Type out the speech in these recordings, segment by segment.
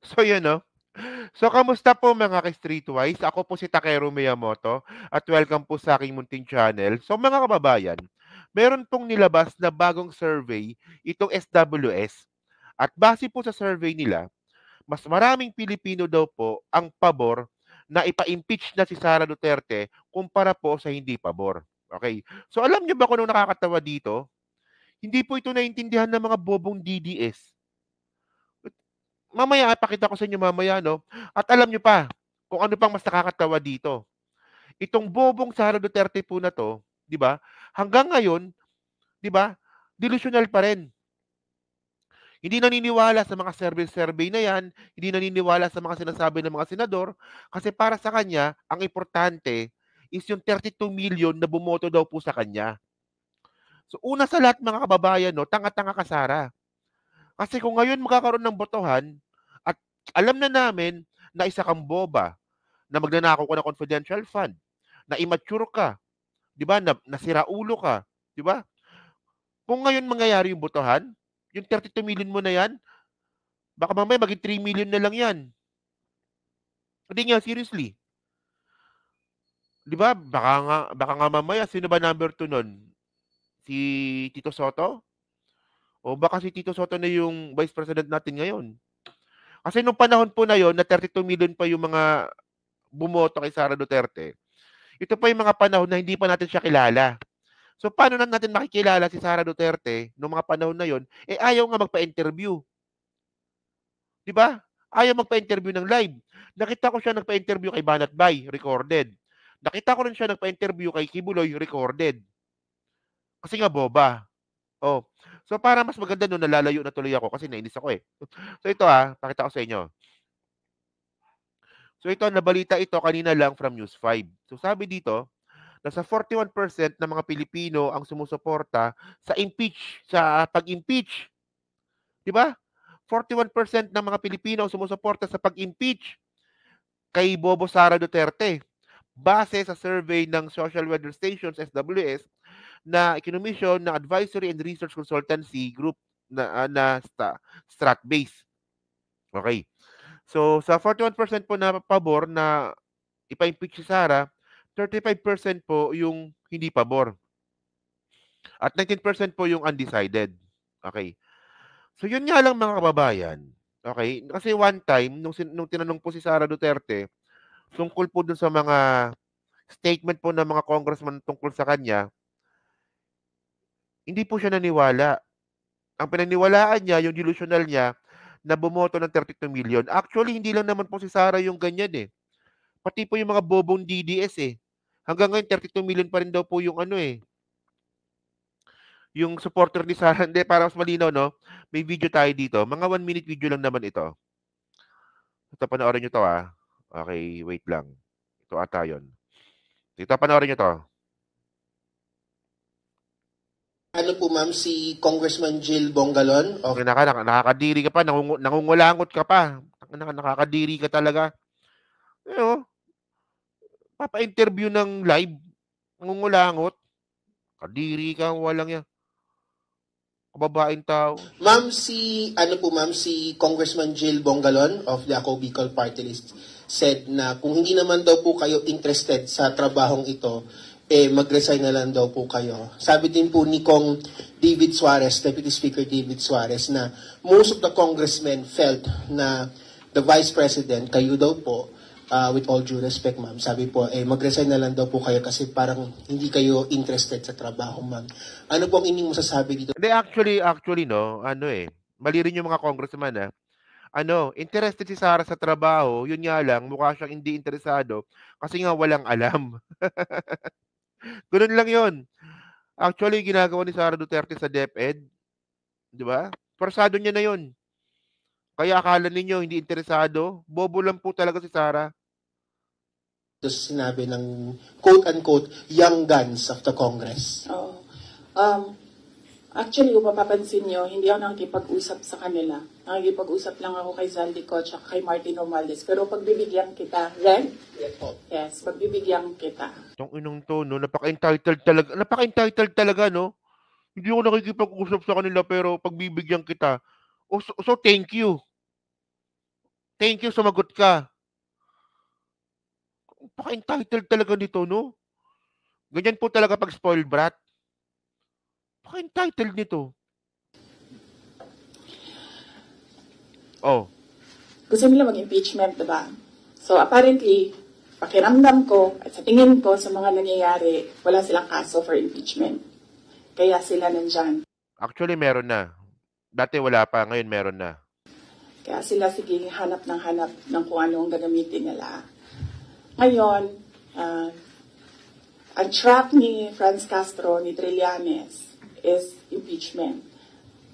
So yun, no? So kamusta po mga ka-Streetwise? Ako po si Takeru Miyamoto at welcome po sa aking munting channel. So mga kababayan, meron pong nilabas na bagong survey itong SWS. At base po sa survey nila, mas maraming Pilipino daw po ang pabor na ipa-impeach na si Sara Duterte kumpara po sa hindi pabor. Okay. So alam niyo ba kung ano nakakatawa dito? Hindi po ito naintindihan ng mga bobong DDS. Mamaya ipakita ko sa inyo mamaya, no? At alam niyo pa kung ano pang mas nakakatawa dito. Itong bobong Sara Duterte po na 'to, 'di ba? Hanggang ngayon, 'di ba? Delusional pa rin. Hindi naniniwala sa mga survey na 'yan, hindi naniniwala sa mga sinasabi ng mga senador kasi para sa kanya ang importante is yung 32 million na bumoto daw po sa kanya. So una sa lahat mga kababayan, no, tanga-tanga ka Sara. Kasi kung ngayon magkakaroon ng botohan at alam na namin na isa kang boba, na magnanakaw ka ng confidential fund, na immature ka, 'di ba? Na nasira ulo ka, 'di ba? Kung ngayon mangyayari yung botohan, yung 32 million mo na 'yan, baka mamaya maging 3 million na lang 'yan. Hindi nga seriously. 'Di ba? Baka nga mamaya sino ba number 2 nun? Si Tito Soto? O baka si Tito Soto na yung vice president natin ngayon? Kasi nung panahon po na yon na 32 million pa yung mga bumoto kay Sara Duterte, ito pa yung mga panahon na hindi pa natin siya kilala. So paano na natin makikilala si Sara Duterte noong mga panahon na yon? Eh ayaw nga magpa-interview, 'di ba? Ayaw magpa-interview ng live. Nakita ko siya nagpa-interview kay Banat Bay, recorded. Nakita ko rin siya nagpa-interview kay Kibuloy, recorded. Kasi nga boba. Oh. So para mas maganda no nalalayo na tuloy ako kasi nainis ako eh. So ito pakita ko sa inyo. So ito nabalita ito kanina lang from News 5. So sabi dito, nasa 41% ng mga Pilipino ang sumusuporta sa pag-impeach. 'Di ba? 41% ng mga Pilipino ang sumusuporta sa pag-impeach kay Bobo Sara Duterte. Base sa survey ng Social Weather Stations SWS na ikinomisyon ng Advisory and Research Consultancy Group na Stratbase. Okay. So sa 41% po na pabor na ipa-impeach si Sara, 35% po yung hindi pabor. At 19% po yung undecided. Okay. So yun nga lang mga kababayan. Okay? Kasi one time, nung tinanong po si Sara Duterte, tungkol po dun sa mga statement po ng mga congressman tungkol sa kanya, hindi po siya naniwala. Ang pinaniwalaan niya, yung delusional niya, na bumoto ng 32 million. Actually, hindi lang naman po si Sara yung ganyan eh. Pati po yung mga bobong DDS eh. Hanggang ngayon, 32 million pa rin daw po yung ano eh. Yung supporter ni Sara. Hindi, para mas malinaw, no? May video tayo dito. Mga 1 minute video lang naman ito. Ito, panoorin nyo to Okay, wait lang. Ito ata yun. Ito, panoorin nyo to. Ano po ma'am, si Congressman Jill Bongalon of... Nakakadiri ka pa, nangungulangot ka pa. Nakakadiri ka talaga. Papa-interview ng live, nangungulangot. Kadiri ka, walang yan. Kababaeng tao. Ma'am, si Congressman Jill Bongalon of the Ako Bicol Party List said na kung hindi naman daw po kayo interested sa trabahong ito, mag-resign na lang daw po kayo. Sabi din po ni Kong David Suarez, Deputy Speaker David Suarez, na most of the congressmen felt na the Vice President, kayo daw po, with all due respect, ma'am, sabi po, mag-resign na lang daw po kayo kasi parang hindi kayo interested sa trabaho, ma'am. Ano po ang inyong masasabi dito? Hindi, actually, no, mali rin yung mga congressman, interested si Sara sa trabaho, yun nga lang, mukha siyang hindi interesado kasi nga walang alam. Ganun lang yun. Actually, ginagawa ni Sara Duterte sa DepEd, di ba? Forsado niya na yun. Kaya akala ninyo hindi interesado, bobo lang po talaga si Sara. Ito sinabi ng quote-unquote young guns of the Congress. Oo. Actually, kung mapapansin nyo, hindi ako nakikipag-usap sa kanila. Nakikipag-usap lang ako kay Zaldico at kay Martin Romualdez. Pero pagbibigyan kita, Ren? Yes, pagbibigyan kita. Itong inong to, no? Napaka-entitled talaga. Napaka-entitled talaga, no? Hindi ako nakikipag-usap sa kanila pero pagbibigyan kita. So thank you. thank you, sumagot ka. Paka-entitled talaga nito, no? Ganyan po talaga pag spoiled brat. Paka-entitled nito. Oh. Gusto nila mag-impeachment, diba? So apparently, pakiramdam ko at sa tingin ko sa mga nangyayari, wala silang kaso for impeachment. Kaya sila nandyan. Actually, meron na. Dati wala pa, ngayon meron na. Kaya sila sige hanap ng kung ano ang gagamitin nila. Ngayon, ang track ni Franz Castro, ni Trillanes, is impeachment.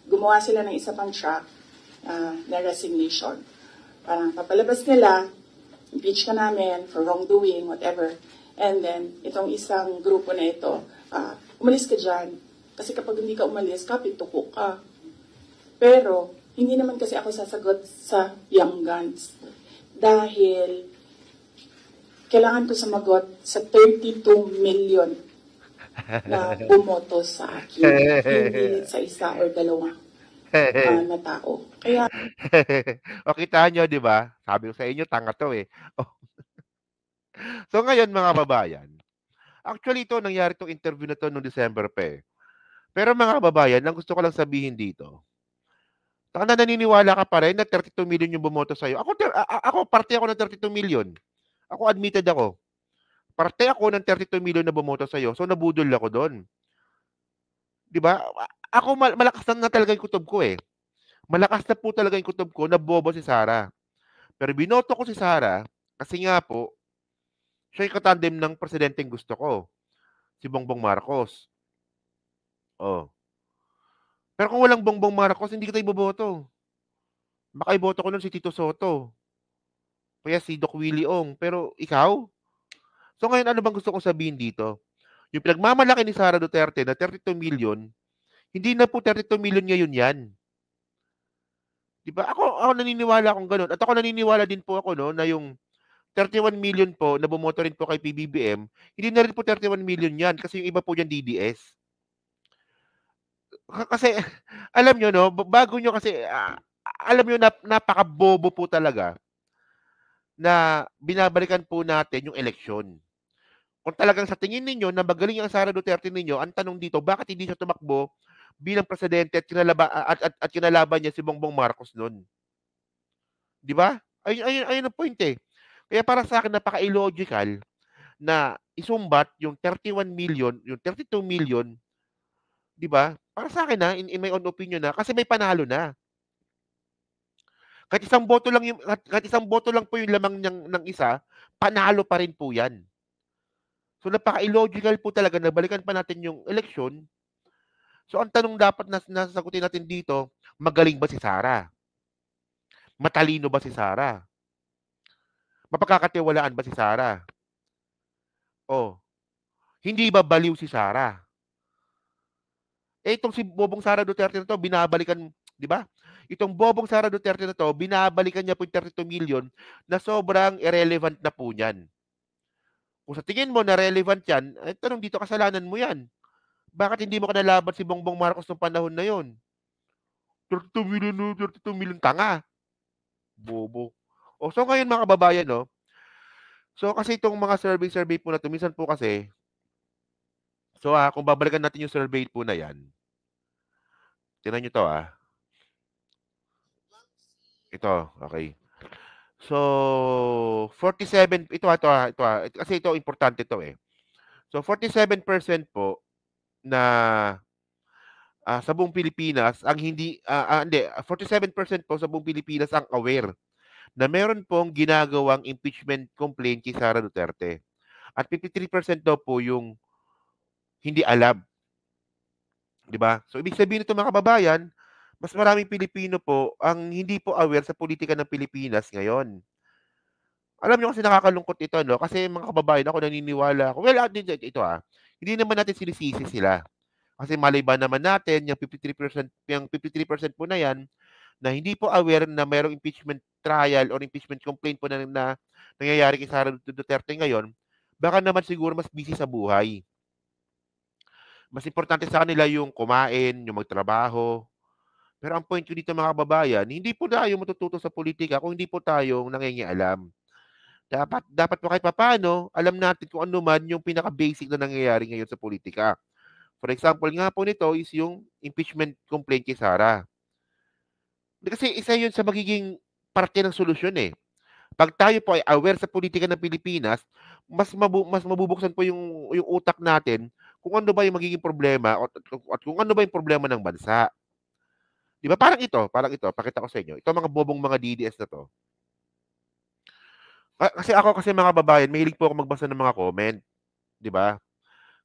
Gumawa sila ng isa pang track na resignation. Parang papalabas nila, impeach ka namin for wrongdoing, whatever. And then, itong isang grupo na ito, umalis ka dyan. Kasi kapag hindi ka umalis, kapituko ka. Pero, hindi naman kasi ako sasagot sa Young Guns. Dahil, kailangan ko sumagot sa 32 million na bumoto sa akin. Hindi sa isa or dalawa na tao. Kaya, O kita nyo, di ba? Sabi ko sa inyo, tanga to eh. So ngayon mga babayan, actually ito, nangyari itong interview na to noong December pa eh. Pero mga babayan, ang gusto ko lang sabihin dito, na naniniwala ka pa rin na 32 million yung bumoto sa'yo. Ako, parte ako ng 32 million. Ako, admitted ako. Parte ako ng 32 million na bumoto sa'yo. So, nabudol ako doon. Di ba? Ako, malakas na talaga yung kutob ko eh. Malakas na po talaga yung kutob ko na bobo si Sara. Pero binoto ko si Sara kasi nga po, siya yung katandem ng presidenteng gusto ko. Si Bongbong Marcos. Oh. Pero kung walang Bongbong Marcos, hindi kita iboboto. Baka iboto ko nun si Tito Soto. Kaya si Doc Willie Ong. Pero ikaw? So ngayon, ano bang gusto kong sabihin dito? Yung pinagmamalaki ni Sara Duterte na 32 million, hindi na po 32 million ngayon yan. Diba? Ako naniniwala akong ganun. At ako naniniwala din po ako no, na yung 31 million po na bumoto rin po kay PBBM, hindi na rin po 31 million yan kasi yung iba po dyan DDS. Kasi, alam nyo no, bago nyo kasi, alam nyo, napaka-bobo po talaga na binabalikan po natin yung eleksyon. Kung talagang sa tingin ninyo na magaling ang Sara Duterte ninyo, ang tanong dito, bakit hindi siya tumakbo bilang presidente at kinalaban niya si Bongbong Marcos noon? Di ba? Ayun ang point eh. Kaya para sa akin, napaka-illogical na isumbat yung 31 million, yung 32 million, di ba? Para sa akin na, in my own opinion na, kasi may panalo na. Kahit isang boto lang po yung lamang ng isa, panalo pa rin po yan. So napaka-illogical po talaga na balikan pa natin yung eleksyon. So ang tanong dapat na nasasagutin natin dito, magaling ba si Sara? Matalino ba si Sara? Mapagkakatiwalaan ba si Sara? O, hindi ba baliw si Sara? Itong si Bobong Sara Duterte na to, binabalikan, di ba? Itong Bobong Sara Duterte na to, binabalikan niya po yung 32 million na sobrang irrelevant na po niyan. Kung sa tingin mo na relevant yan, ay tanong dito, kasalanan mo yan. Bakit hindi mo kanalaban si Bongbong Marcos noong panahon na yon? 32 million tanga. Bobo. O, so ngayon mga kababayan, no? So kasi itong mga survey po na ito, minsan po kasi, so kung babalikan natin yung survey po na yan, tingnan nyo to Ito, okay. So, 47, ito kasi ito, importante to eh. So, 47% po na sa buong Pilipinas, ang hindi, 47% po sa buong Pilipinas ang aware na meron pong ginagawang impeachment complaint kay Sara Duterte. At 53% daw po yung hindi alam. 'Di ba? So, ibig sabihin nito mga kababayan, mas maraming Pilipino po ang hindi po aware sa politika ng Pilipinas ngayon. Alam niyo kasi nakakalungkot ito, no? Kasi mga kababayan, ako naniniwala ako. Well, ito hindi naman natin sinisisi sila. Kasi malay ba naman natin, yung 53% po na yan, na hindi po aware na mayroong impeachment trial or impeachment complaint po na nangyayari kay Sara Duterte ngayon, baka naman siguro mas busy sa buhay. Mas importante sa kanila yung kumain, yung magtrabaho, Pero ang point ko dito mga kababayan, hindi po tayo matututo sa politika kung hindi po tayo nangingialam. Dapat po kahit papaano, alam natin kung ano man yung pinaka-basic na nangyayari ngayon sa politika. For example nga po nito is yung impeachment complaint kay Sara. Kasi isa yun sa magiging parte ng solusyon eh. Pag tayo po ay aware sa politika ng Pilipinas, mas mabubuksan po yung utak natin kung ano ba yung magiging problema at kung ano ba yung problema ng bansa. Di ba? Parang ito, pakita ko sa inyo. Ito mga bobong mga DDS na to. Kasi mga babayan, mahilig po ako magbasa ng mga comment. Di ba?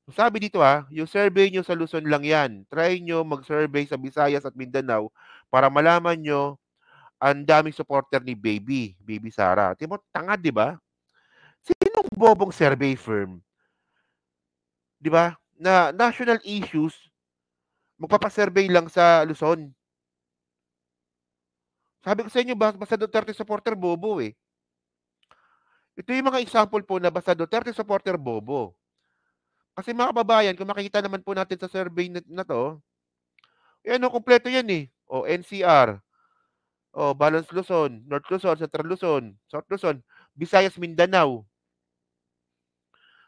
Sabi dito yung survey nyo sa Luzon lang yan. Try nyo mag-survey sa Visayas at Mindanao para malaman nyo ang daming supporter ni Baby Sara. Timo, tanga, di ba? Sinong bobong survey firm? Di ba? Na national issues, magpapasurvey lang sa Luzon. Sabi ko sa inyo, basta Duterte supporter, bobo eh. Ito yung mga example po na basta Duterte supporter, bobo. Kasi mga kababayan, kung makikita naman po natin sa survey na to, kompleto yan eh. NCR, Balance Luzon, North Luzon, Central Luzon, South Luzon, Visayas, Mindanao.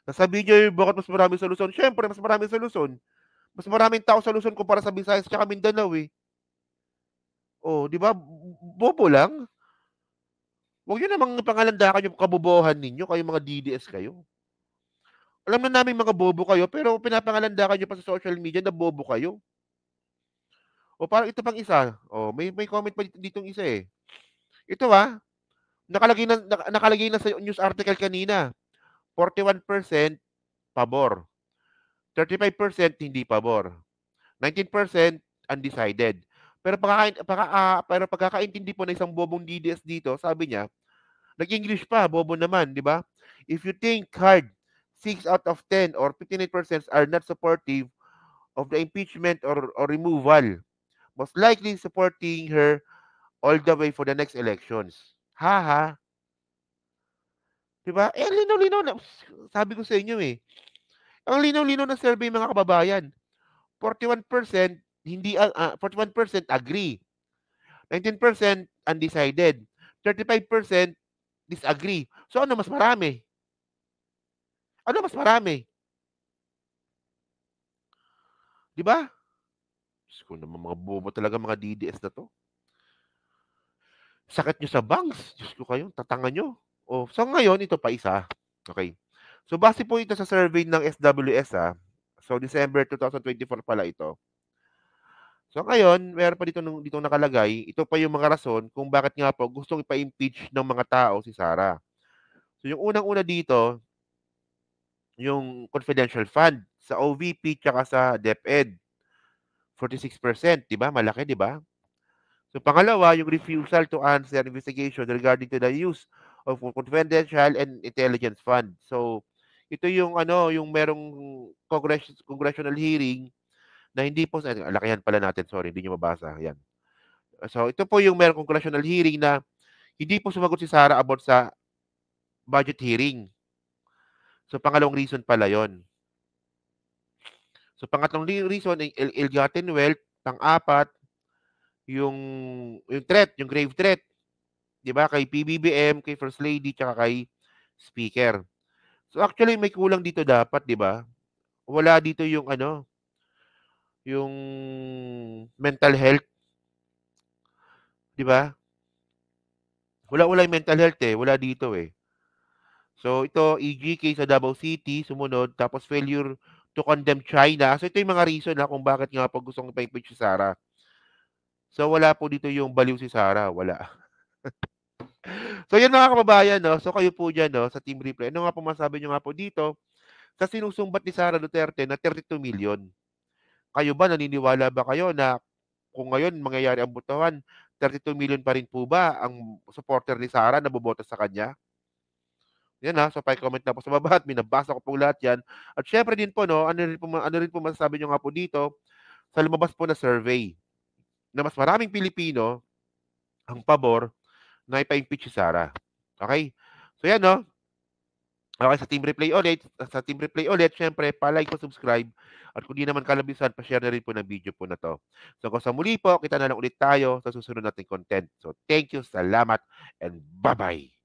Nasabi nyo bakit mas marami sa Luzon? Siyempre, mas marami sa Luzon. Mas maraming tao sa Luzon kumpara sa Visayas at Mindanao eh. Di ba? Bobo lang. Huwag nyo namang pangalandakan yung kabobohan ninyo, kayo mga DDS kayo. Alam na namin mga bobo kayo, pero pinapangalandakan nyo pa sa social media na bobo kayo. Parang ito pang isa. May comment pa dito isa eh. Ito nakalagay na sa news article kanina. 41% pabor. 35% hindi pabor. 19% undecided. Pero pagkakaintindi po na isang bobong DDS dito, sabi niya, nag-English pa, bobo naman, di ba? If you think hard, 6 out of 10 or 59% are not supportive of the impeachment or removal. Most likely supporting her all the way for the next elections. Ha? Diba? Linaw-linaw na. Sabi ko sa inyo eh. Ang linaw-linaw ng survey mga kababayan. 41% 41% agree. 19% undecided. 35% disagree. So ano mas marami? Ano mas marami? Di ba? Diyos ko naman, mga bobo talaga mga DDS na to. Sakit nyo sa bangs. Diyos ko kayo, tatanga nyo. So ngayon, ito pa isa. Okay. So base po ito sa survey ng SWS So December 2024 pala ito. So ngayon, meron pa dito nakalagay, ito pa yung mga rason kung bakit nga po gustong ipa-impeach ng mga tao si Sara. So yung unang-una dito, yung confidential fund sa OVP tsaka sa DepEd. 46%, 'di ba? Malaki, 'di ba? So pangalawa, yung refusal to answer investigation regarding to the use of confidential and intelligence fund. So ito yung yung merong congressional hearing na hindi po lakihan pala natin, sorry, hindi niyo mabasa. Yan. So ito po yung merong congressional hearing na hindi po sumagot si Sara about sa budget hearing. So pangalawang reason pala 'yon. So pangatlong reason, ill-gotten wealth, pang-apat, yung threat, yung grave threat. 'Di ba? Kay PBBM, kay First Lady, tsaka kay Speaker. So actually may kulang dito dapat, 'di ba? Wala dito yung yung mental health, 'di ba? Wala yung mental health wala dito eh. So ito, EGK sa Davao City, sumunod, tapos failure to condemn China. So ito yung mga reason kung bakit nga po gustong ipa-impeach si Sara. So wala po dito yung baliw si Sara, wala. So yan mga kababayan, so kayo po dyan sa Team Replay. Ano nga po masabi nyo nga po dito sa sinusumbat ni Sara Duterte na 32 million? Kayo ba, naniniwala ba kayo na kung ngayon mangyayari ang botohan, 32 million pa rin po ba ang supporter ni Sara na boboto sa kanya? Yan so pa-comment na po sa baba at binabasa ko po lahat yan. At syempre din po, ano rin po masasabi nyo nga po dito sa lumabas po na survey na mas maraming Pilipino ang pabor na ipa-impeach si Sara. Okay? So yan Okay, sa Team Replay ulit, syempre, pa-like po, subscribe. At kung di naman kalabisan, pa-share na rin po ng video po na to. So, kung sa muli po, kita na lang ulit tayo sa susunod nating content. So, thank you, salamat, and bye-bye!